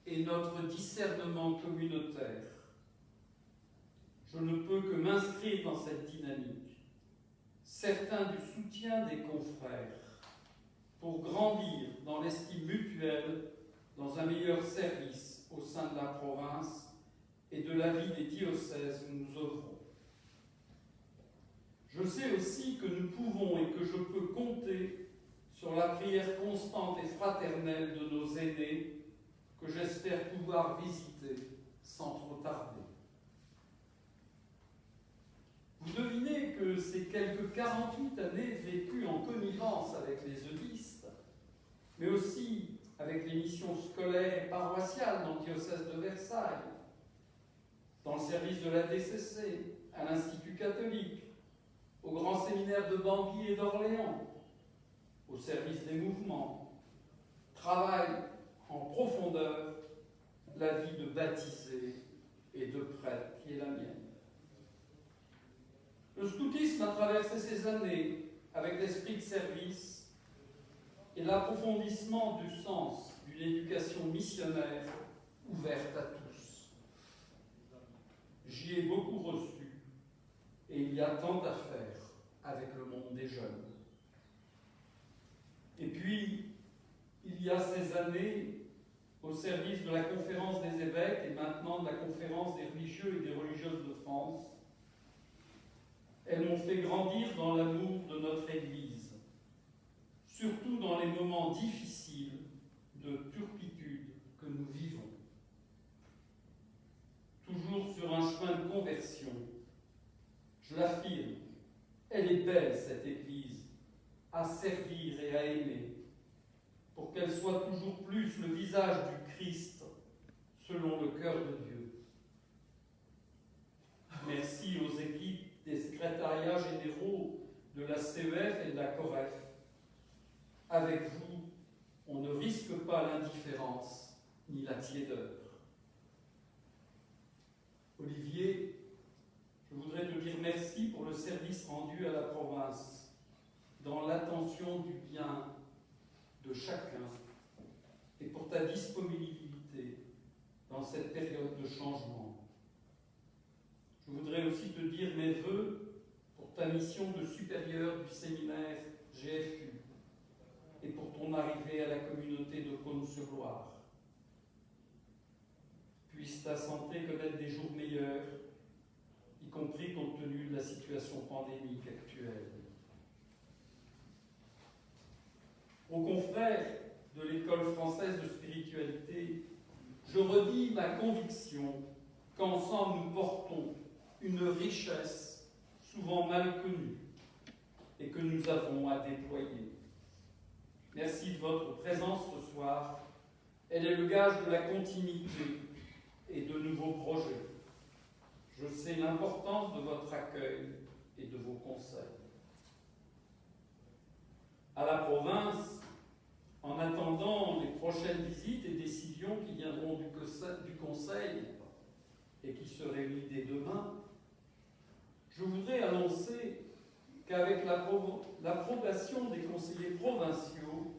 et notre discernement communautaire. Je ne peux que m'inscrire dans cette dynamique, certain du soutien des confrères, pour grandir dans l'estime mutuelle, dans un meilleur service au sein de la province et de la vie des diocèses où nous œuvrons. Je sais aussi que nous pouvons et que je peux compter sur la prière constante et fraternelle de nos aînés, que j'espère pouvoir visiter sans trop tarder. que ces quelques 48 années vécues en connivence avec les eudistes, mais aussi avec les missions scolaires et paroissiales dans le diocèse de Versailles, dans le service de la DCC, à l'Institut catholique, au grand séminaire de Bangui et d'Orléans, au service des mouvements, travaille en profondeur la vie de baptisé et de prêtre qui est la mienne. Le scoutisme a traversé ces années avec l'esprit de service et l'approfondissement du sens d'une éducation missionnaire ouverte à tous. J'y ai beaucoup reçu et il y a tant à faire avec le monde des jeunes. Et puis, il y a ces années au service de la conférence des évêques et maintenant de la conférence des religieux et des religieuses de France. Elles m'ont fait grandir dans l'amour de notre Église, surtout dans les moments difficiles de turpitude que nous vivons. Toujours sur un chemin de conversion, je l'affirme, elle est belle cette Église, à servir et à aimer, pour qu'elle soit toujours plus le visage du Christ selon le cœur de Dieu. Merci aux équipes des secrétariats généraux de la CEF et de la COREF. Avec vous, on ne risque pas l'indifférence ni la tiédeur. Olivier, je voudrais te dire merci pour le service rendu à la province, dans l'attention du bien de chacun et pour ta disponibilité dans cette période de changement. Je voudrais aussi te dire mes vœux pour ta mission de supérieur du séminaire GFU et pour ton arrivée à la communauté de Cône-sur-Loire. Puisse ta santé connaître des jours meilleurs, y compris compte tenu de la situation pandémique actuelle. Aux confrères de l'École française de spiritualité, je redis ma conviction qu'ensemble nous portons une richesse souvent mal connue et que nous avons à déployer. Merci de votre présence ce soir. Elle est le gage de la continuité et de nouveaux projets. Je sais l'importance de votre accueil et de vos conseils. À la province, en attendant les prochaines visites et décisions qui viendront du Conseil et qui se réunit dès demain, je voudrais annoncer qu'avec l'approbation des conseillers provinciaux,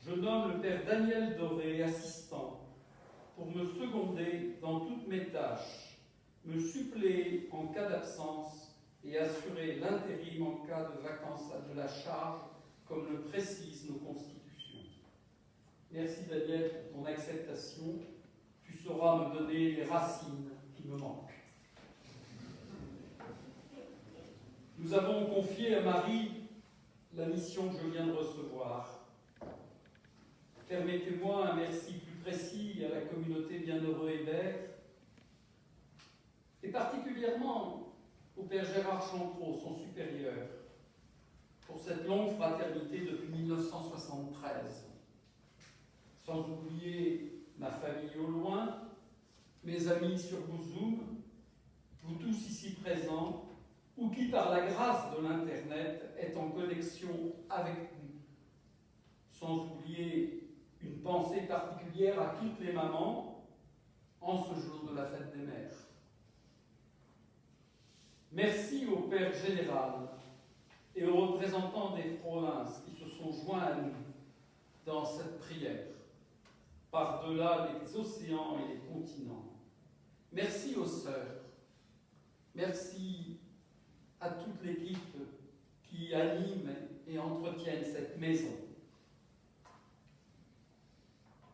je nomme le père Daniel Doré assistant pour me seconder dans toutes mes tâches, me suppléer en cas d'absence et assurer l'intérim en cas de vacances de la charge, comme le précisent nos constitutions. Merci Daniel pour ton acceptation. Tu sauras me donner les racines qui me manquent. Nous avons confié à Marie la mission que je viens de recevoir. Permettez-moi un merci plus précis à la communauté Bienheureux Hébert, et particulièrement au père Gérard Chantreau, son supérieur, pour cette longue fraternité depuis 1973. Sans oublier ma famille au loin, mes amis sur Zoom, vous tous ici présents, ou qui, par la grâce de l'Internet, est en connexion avec nous. Sans oublier une pensée particulière à toutes les mamans en ce jour de la fête des mères. Merci au Père Général et aux représentants des provinces qui se sont joints à nous dans cette prière, par-delà les océans et les continents. Merci aux sœurs. Merci à toute l'équipe qui anime et entretiennent cette maison.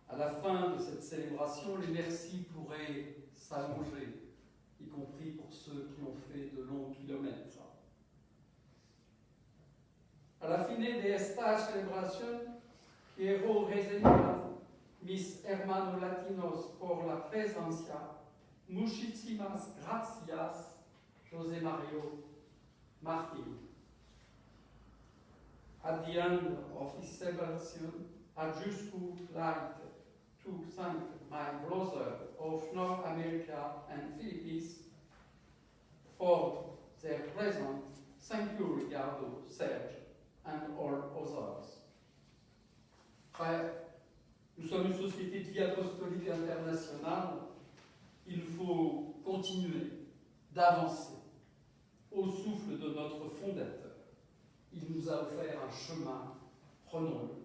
À la fin de cette célébration, les merci pourraient s'allonger, y compris pour ceux qui ont fait de longs kilomètres. À la fin de esta celebración, quiero reseñar mis hermanos latinos por la presencia. Muchísimas gracias, José Mario. Martin. At the end of this celebration, I just would like to thank my brothers of North America and Philippines for their presence. Thank you, Ricardo, Serge, and all others. Nous sommes une société de vie apostolique internationale. Il faut continuer d'avancer au souffle de notre fondateur. Il nous a offert un chemin, prenons-le.